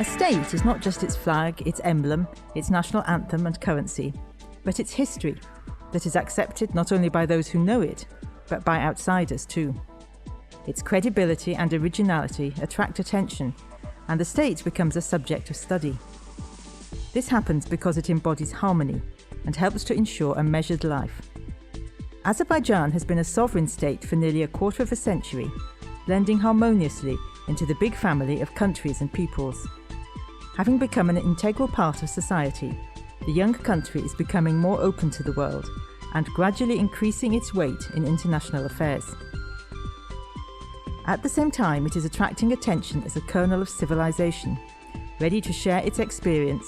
state is not just its flag, its emblem, its national anthem and currency, but its history that is accepted not only by those who know it, but by outsiders too. Its credibility and originality attract attention, and the state becomes a subject of study. This happens because it embodies harmony and helps to ensure a measured life. Azerbaijan has been a sovereign state for nearly a quarter of a century, blending harmoniously into the big family of countries and peoples. Having become an integral part of society, the young country is becoming more open to the world and gradually increasing its weight in international affairs. At the same time, it is attracting attention as a kernel of civilization, ready to share its experience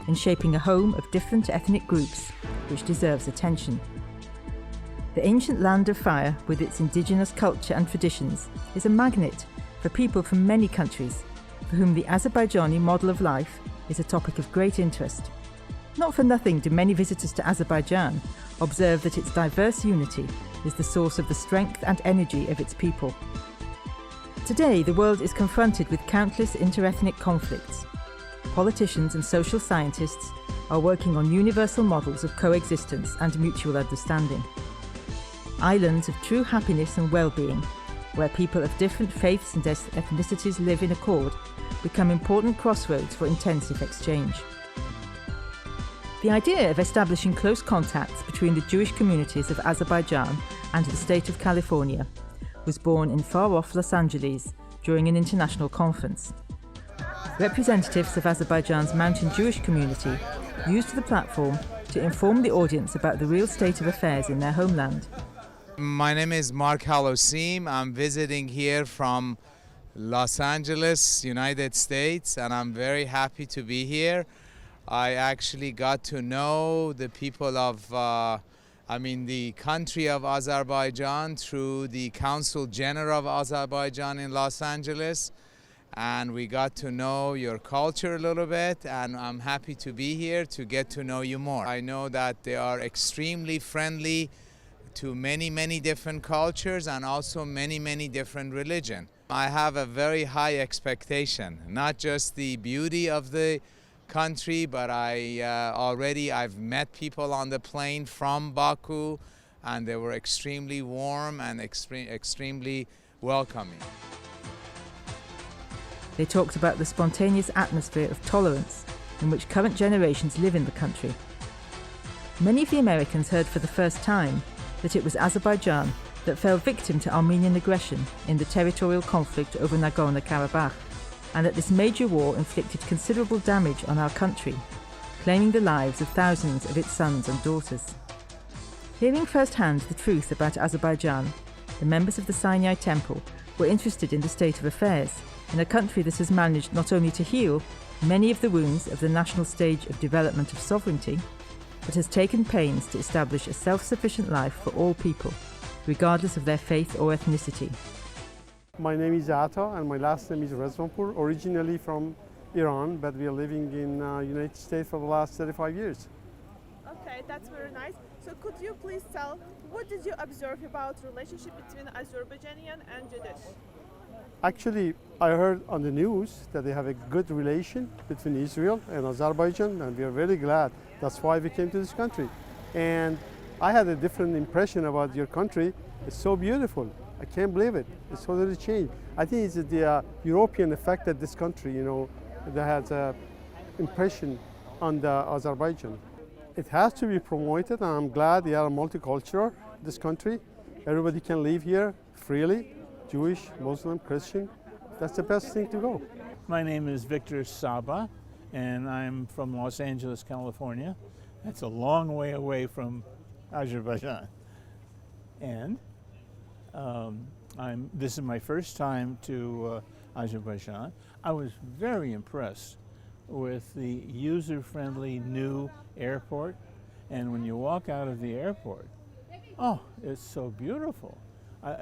in shaping a home of different ethnic groups which deserves attention. The ancient land of fire, with its indigenous culture and traditions, is a magnet for people from many countries, for whom the Azerbaijani model of life is a topic of great interest. Not for nothing do many visitors to Azerbaijan observe that its diverse unity is the source of the strength and energy of its people. Today, the world is confronted with countless interethnic conflicts. Politicians and social scientists are working on universal models of coexistence and mutual understanding. Islands of true happiness and well-being, where people of different faiths and ethnicities live in accord, become important crossroads for intensive exchange. The idea of establishing close contacts between the Jewish communities of Azerbaijan and the state of California was born in far-off Los Angeles during an international conference. Representatives of Azerbaijan's mountain Jewish community used the platform to inform the audience about the real state of affairs in their homeland. My name is Mark Halosim. I'm visiting here from Los Angeles, United States, and I'm very happy to be here. I actually got to know the people of, the country of Azerbaijan through the Consul General of Azerbaijan in Los Angeles. And we got to know your culture a little bit, and I'm happy to be here to get to know you more. I know that they are extremely friendly to many different cultures and also many different religions. I have a very high expectation, not just the beauty of the country, but I've met people on the plane from Baku, and they were extremely warm and extremely welcoming. They talked about the spontaneous atmosphere of tolerance in which current generations live in the country. Many of the Americans heard for the first time that it was Azerbaijan that fell victim to Armenian aggression in the territorial conflict over Nagorno-Karabakh, and that this major war inflicted considerable damage on our country, claiming the lives of thousands of its sons and daughters. Hearing firsthand the truth about Azerbaijan, the members of the Sinai Temple were interested in the state of affairs in a country that has managed not only to heal many of the wounds of the national stage of development of sovereignty, but has taken pains to establish a self-sufficient life for all people, regardless of their faith or ethnicity. My name is Ata and my last name is Rezvanpur, originally from Iran, but we are living in United States for the last 35 years. Okay, that's very nice. So could you please tell, what did you observe about relationship between Azerbaijani and Jewish? Actually, I heard on the news that they have a good relation between Israel and Azerbaijan, and we are very glad. That's why we came to this country. And I had a different impression about your country. It's so beautiful. I can't believe it. It's totally changed. I think it's the European effect that this country, that has an impression on the Azerbaijan. It has to be promoted, and I'm glad they are multicultural, this country. Everybody can live here freely, Jewish, Muslim, Christian. That's the best thing to go. My name is Victor Saba, and I'm from Los Angeles, California. That's a long way away from Azerbaijan. And this is my first time to Azerbaijan. I was very impressed with the user-friendly new airport. And when you walk out of the airport, oh, it's so beautiful. I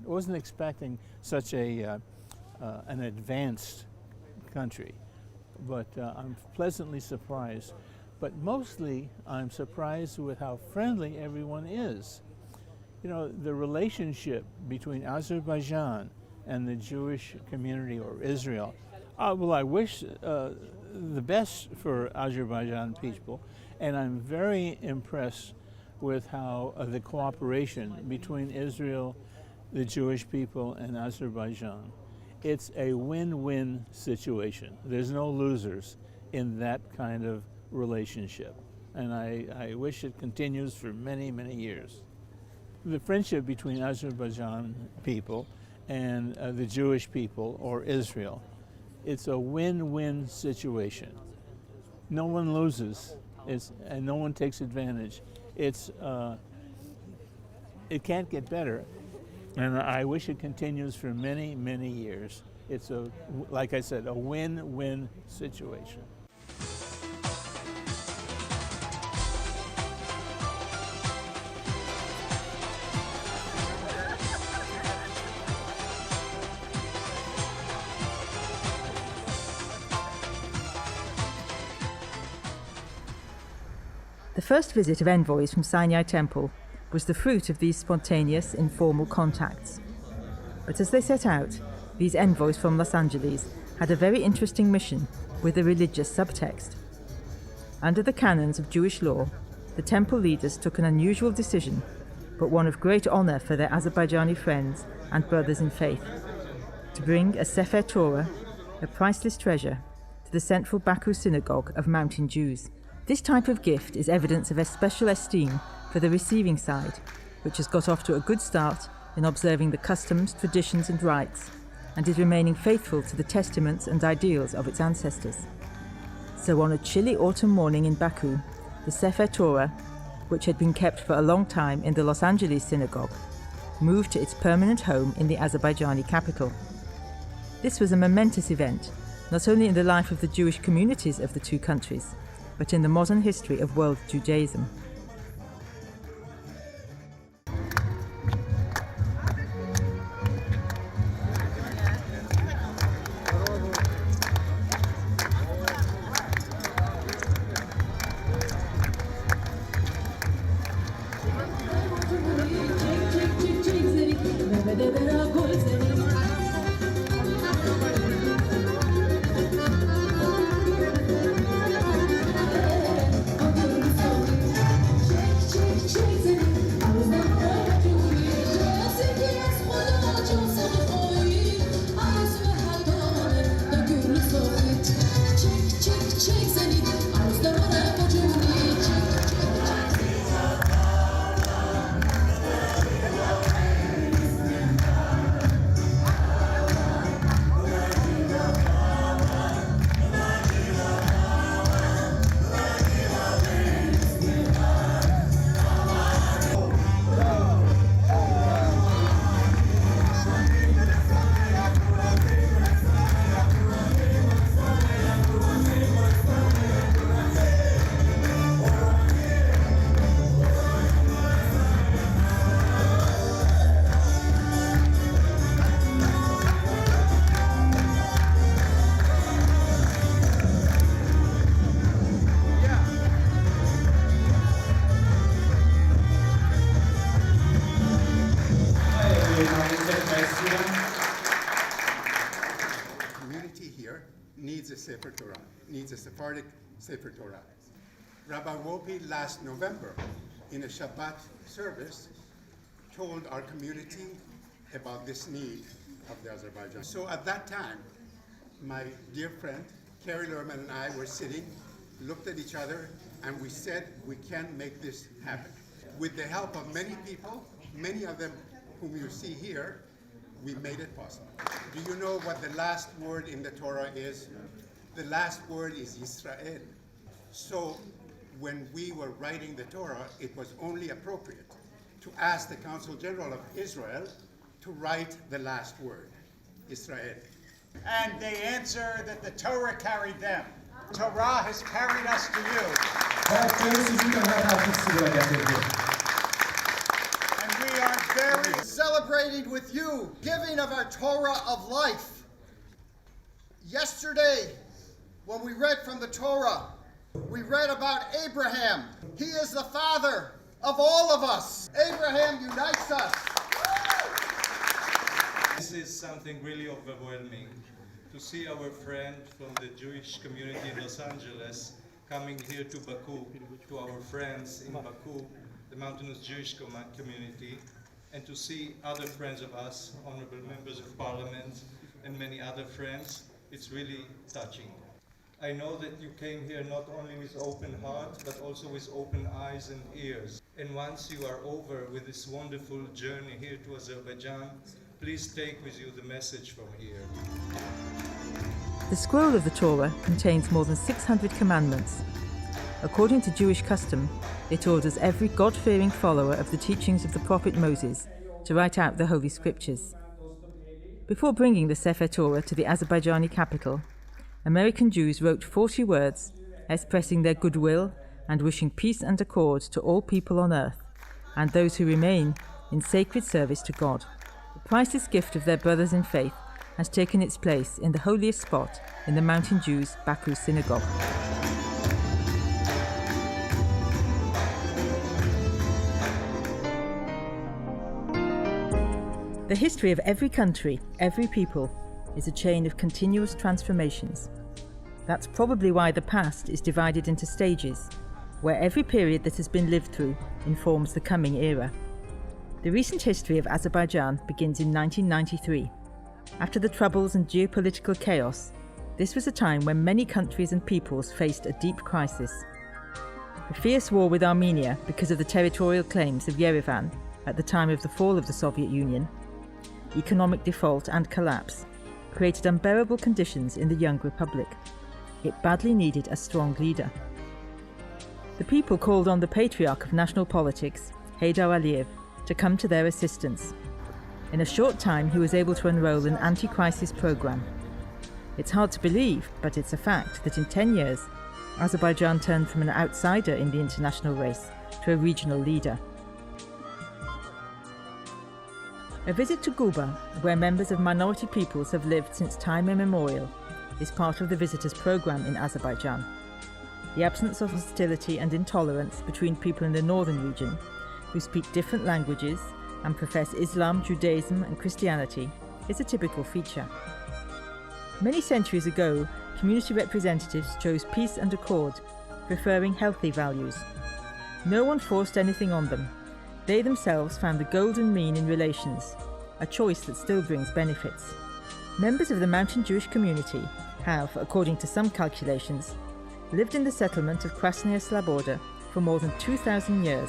wasn't expecting such an advanced country, but I'm pleasantly surprised. But mostly, I'm surprised with how friendly everyone is. The relationship between Azerbaijan and the Jewish community or Israel, Well, I wish the best for Azerbaijan people, and I'm very impressed with how the cooperation between Israel, the Jewish people, and Azerbaijan. It's a win-win situation. There's no losers in that kind of relationship, and I wish it continues for many, many years. The friendship between Azerbaijan people and the Jewish people, or Israel, it's a win-win situation. No one loses, and no one takes advantage. It can't get better, and I wish it continues for many, many years. It's like I said, a win-win situation. The first visit of envoys from Sinai Temple was the fruit of these spontaneous, informal contacts. But as they set out, these envoys from Los Angeles had a very interesting mission with a religious subtext. Under the canons of Jewish law, the temple leaders took an unusual decision, but one of great honor for their Azerbaijani friends and brothers in faith, to bring a Sefer Torah, a priceless treasure, to the central Baku synagogue of mountain Jews. This type of gift is evidence of a special esteem for the receiving side, which has got off to a good start in observing the customs, traditions and rites, and is remaining faithful to the testaments and ideals of its ancestors. So on a chilly autumn morning in Baku, the Sefer Torah, which had been kept for a long time in the Los Angeles synagogue, moved to its permanent home in the Azerbaijani capital. This was a momentous event, not only in the life of the Jewish communities of the two countries, but in the modern history of world Judaism. Community here needs a Sefer Torah, needs a Sephardic Sefer Torah. Rabbi Wopi last November in a Shabbat service told our community about this need of the Azerbaijan. So at that time, my dear friend Carrie Lerman and I were sitting, looked at each other, and we said we can make this happen. With the help of many people, many of them whom you see here, we made it possible. Do you know what the last word in the Torah is? The last word is Yisrael. So when we were writing the Torah, it was only appropriate to ask the Council General of Israel to write the last word, Israel. And they answer that the Torah carried them. Torah has carried us to you. And we are very celebrating with you, giving of our Torah of life. Yesterday, when we read from the Torah, we read about Abraham. He is the father of all of us. Abraham unites us. This is something really overwhelming to see our friend from the Jewish community in Los Angeles coming here to Baku, to our friends in Baku, the mountainous Jewish community, and to see other friends of us, honorable members of parliament, and many other friends. It's really touching. I know that you came here not only with open heart, but also with open eyes and ears. And once you are over with this wonderful journey here to Azerbaijan, please take with you the message from here. The scroll of the Torah contains more than 600 commandments. According to Jewish custom, it orders every God-fearing follower of the teachings of the prophet Moses to write out the Holy Scriptures. Before bringing the Sefer Torah to the Azerbaijani capital, American Jews wrote 40 words expressing their goodwill and wishing peace and accord to all people on earth and those who remain in sacred service to God. The priceless gift of their brothers in faith has taken its place in the holiest spot in the Mountain Jews' Baku synagogue. The history of every country, every people, is a chain of continuous transformations. That's probably why the past is divided into stages, where every period that has been lived through informs the coming era. The recent history of Azerbaijan begins in 1993. After the troubles and geopolitical chaos, this was a time when many countries and peoples faced a deep crisis. A fierce war with Armenia because of the territorial claims of Yerevan at the time of the fall of the Soviet Union, economic default and collapse, created unbearable conditions in the young republic. It badly needed a strong leader. The people called on the patriarch of national politics, Heydar Aliyev, to come to their assistance. In a short time, he was able to unroll an anti-crisis program. It's hard to believe, but it's a fact that in 10 years, Azerbaijan turned from an outsider in the international race to a regional leader. A visit to Guba, where members of minority peoples have lived since time immemorial, is part of the visitors' program in Azerbaijan. The absence of hostility and intolerance between people in the northern region, who speak different languages and profess Islam, Judaism and Christianity, is a typical feature. Many centuries ago, community representatives chose peace and accord, preferring healthy values. No one forced anything on them. They themselves found the golden mean in relations, a choice that still brings benefits. Members of the mountain Jewish community have, according to some calculations, lived in the settlement of Krasnaya Slaboda for more than 2,000 years,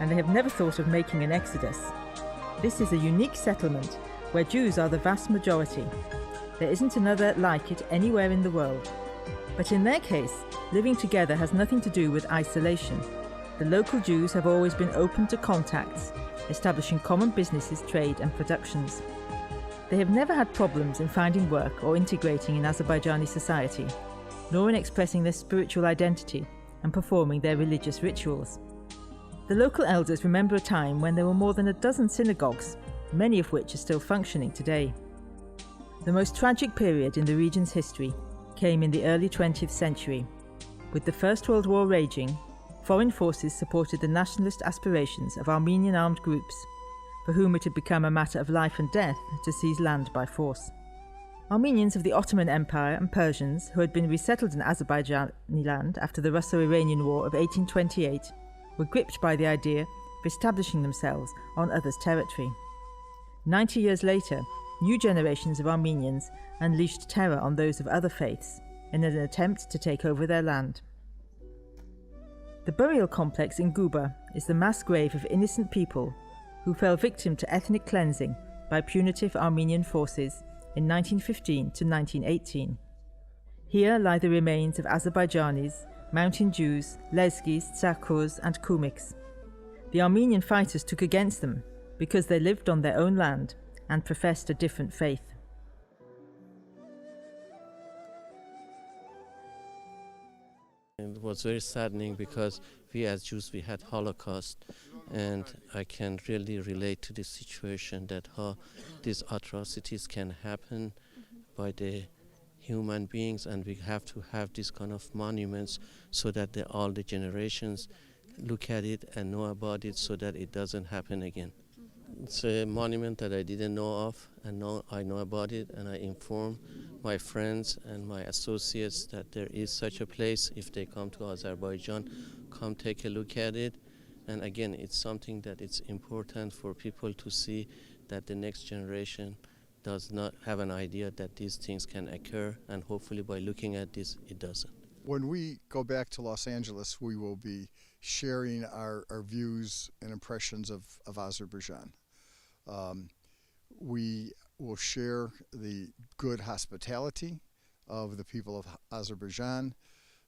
and they have never thought of making an exodus. This is a unique settlement where Jews are the vast majority. There isn't another like it anywhere in the world. But in their case, living together has nothing to do with isolation. The local Jews have always been open to contacts, establishing common businesses, trade and productions. They have never had problems in finding work or integrating in Azerbaijani society, nor in expressing their spiritual identity and performing their religious rituals. The local elders remember a time when there were more than a dozen synagogues, many of which are still functioning today. The most tragic period in the region's history came in the early 20th century. With the First World War raging, foreign forces supported the nationalist aspirations of Armenian armed groups, for whom it had become a matter of life and death to seize land by force. Armenians of the Ottoman Empire and Persians, who had been resettled in Azerbaijani land after the Russo-Iranian War of 1828, were gripped by the idea of establishing themselves on others' territory. 90 years later, new generations of Armenians unleashed terror on those of other faiths in an attempt to take over their land. The burial complex in Guba is the mass grave of innocent people who fell victim to ethnic cleansing by punitive Armenian forces in 1915 to 1918. Here lie the remains of Azerbaijanis, Mountain Jews, Lezgis, Tsarkurs and Kumiks. The Armenian fighters took against them because they lived on their own land and professed a different faith. It was very saddening because we as Jews, we had Holocaust, and I can really relate to this situation, that how these atrocities can happen by the human beings, and we have to have these kind of monuments so that all the generations look at it and know about it so that it doesn't happen again. It's a monument that I didn't know of, and now I know about it, and I inform my friends and my associates that there is such a place. If they come to Azerbaijan, come take a look at it. And again, it's something that it's important for people to see, that the next generation does not have an idea that these things can occur, and hopefully by looking at this, it doesn't. When we go back to Los Angeles, we will be sharing our views and impressions of Azerbaijan. We will share the good hospitality of the people of Azerbaijan,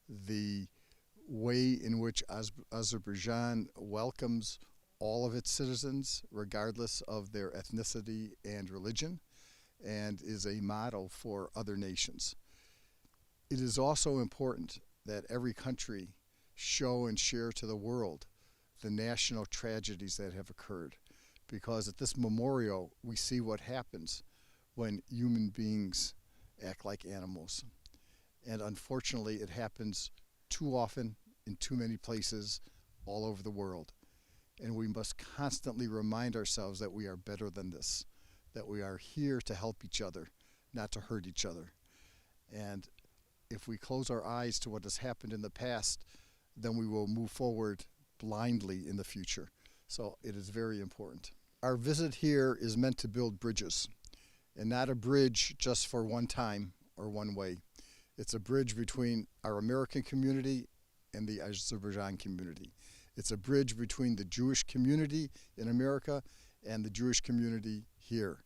the way in which Azerbaijan welcomes all of its citizens, regardless of their ethnicity and religion, and is a model for other nations. It is also important that every country show and share to the world the national tragedies that have occurred, because at this memorial we see what happens when human beings act like animals. And unfortunately it happens too often in too many places all over the world. And we must constantly remind ourselves that we are better than this, that we are here to help each other, not to hurt each other. And if we close our eyes to what has happened in the past, then we will move forward blindly in the future. So it is very important. Our visit here is meant to build bridges, and not a bridge just for one time or one way. It's a bridge between our American community and the Azerbaijan community. It's a bridge between the Jewish community in America and the Jewish community here.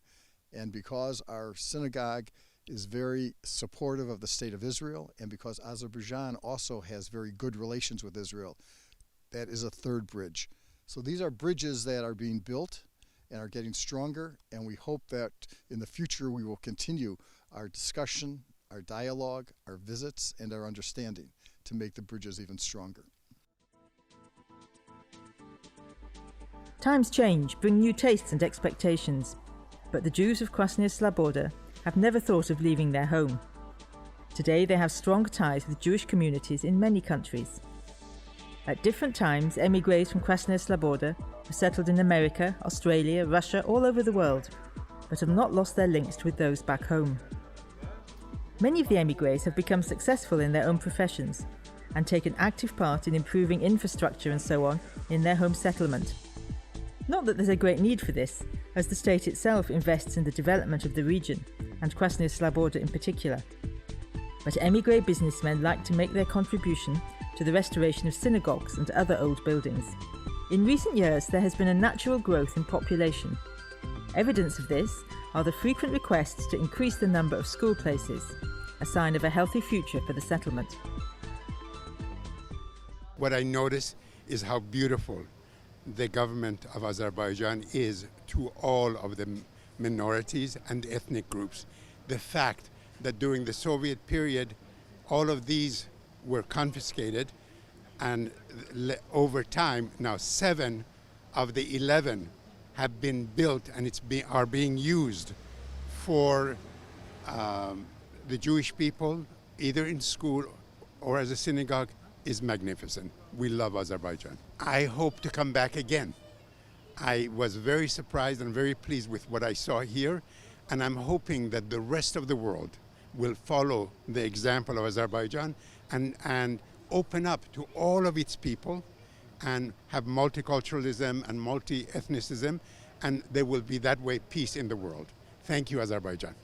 And because our synagogue is very supportive of the state of Israel, and because Azerbaijan also has very good relations with Israel, that is a third bridge. So these are bridges that are being built and are getting stronger, and we hope that in the future we will continue our discussion, our dialogue, our visits, and our understanding to make the bridges even stronger. Times change, bring new tastes and expectations, but the Jews of Krasnaya Sloboda have never thought of leaving their home. Today they have strong ties with Jewish communities in many countries. At different times, émigrés from Krasnaya Sloboda have settled in America, Australia, Russia, all over the world, but have not lost their links with those back home. Many of the émigrés have become successful in their own professions and taken active part in improving infrastructure and so on in their home settlement. Not that there's a great need for this, as the state itself invests in the development of the region, and Krasnaya Sloboda in particular. But émigré businessmen like to make their contribution to the restoration of synagogues and other old buildings. In recent years, there has been a natural growth in population. Evidence of this are the frequent requests to increase the number of school places, a sign of a healthy future for the settlement. What I notice is how beautiful the government of Azerbaijan is to all of the minorities and ethnic groups. The fact that during the Soviet period, all of these were confiscated, and over time, now 7 of the 11 have been built and are being used for the Jewish people, either in school or as a synagogue, is magnificent. We love Azerbaijan. I hope to come back again. I was very surprised and very pleased with what I saw here, and I'm hoping that the rest of the world will follow the example of Azerbaijan and open up to all of its people and have multiculturalism and multi-ethnicism, and there will be that way peace in the world. Thank you, Azerbaijan.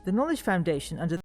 The Knowledge Foundation, under